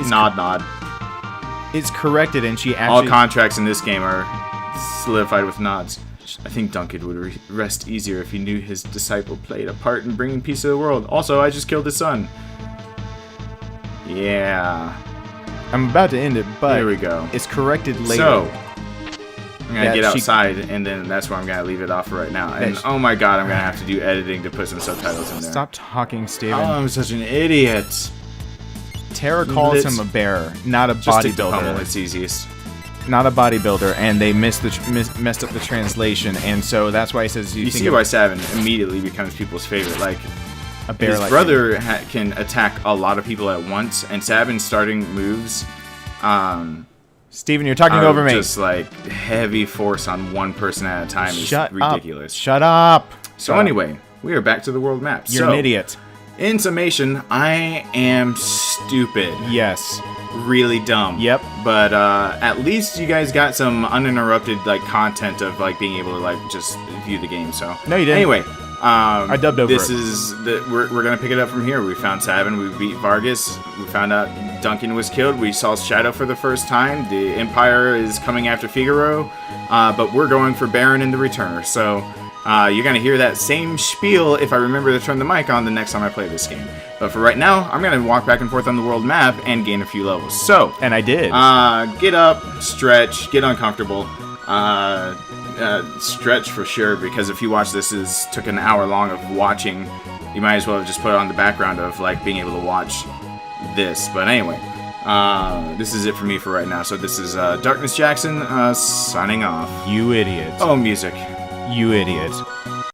Nod. It's corrected, and she actually... All contracts in this game are solidified with nods. I think Duncan would rest easier if he knew his disciple played a part in bringing peace to the world. Also, I just killed his son. Yeah. I'm about to end it, but here we go. It's corrected later. So, I'm going to get outside, and then that's where I'm going to leave it off for right now. And oh my god, I'm going to have to do editing to put some subtitles in there. Stop talking, Steven. Oh, I'm such an idiot. Tara calls him a bear, not a bodybuilder. It's easiest. Not a bodybuilder, and they messed up the translation, and so that's why he says you see why Sabin immediately becomes people's favorite. Like, a bear. His brother can attack a lot of people at once, and Sabin's starting moves. Steven, you're talking over me. Just like heavy force on one person at a time is ridiculous. Shut up. So anyway, we are back to the world map. You're an idiot. In summation, I am stupid. Yes. Really dumb. Yep. But at least you guys got some uninterrupted like content of like being able to like just view the game. So no, you didn't. Anyway, I dubbed over this is we're gonna pick it up from here. We found Sabin, we beat Vargas, we found out Duncan was killed, we saw Shadow for the first time, the Empire is coming after Figaro, but we're going for Baron in the Returner. So you're gonna hear that same spiel if I remember to turn the mic on the next time I play this game. But for right now, I'm gonna walk back and forth on the world map and gain a few levels. So, and I did. Get up, stretch, get uncomfortable. Stretch for sure, because if you watch this took an hour long of watching, you might as well have just put it on the background of like being able to watch this. But anyway, this is it for me for right now. So this is Darkness Jackson signing off. You idiot. Oh, music. You idiot.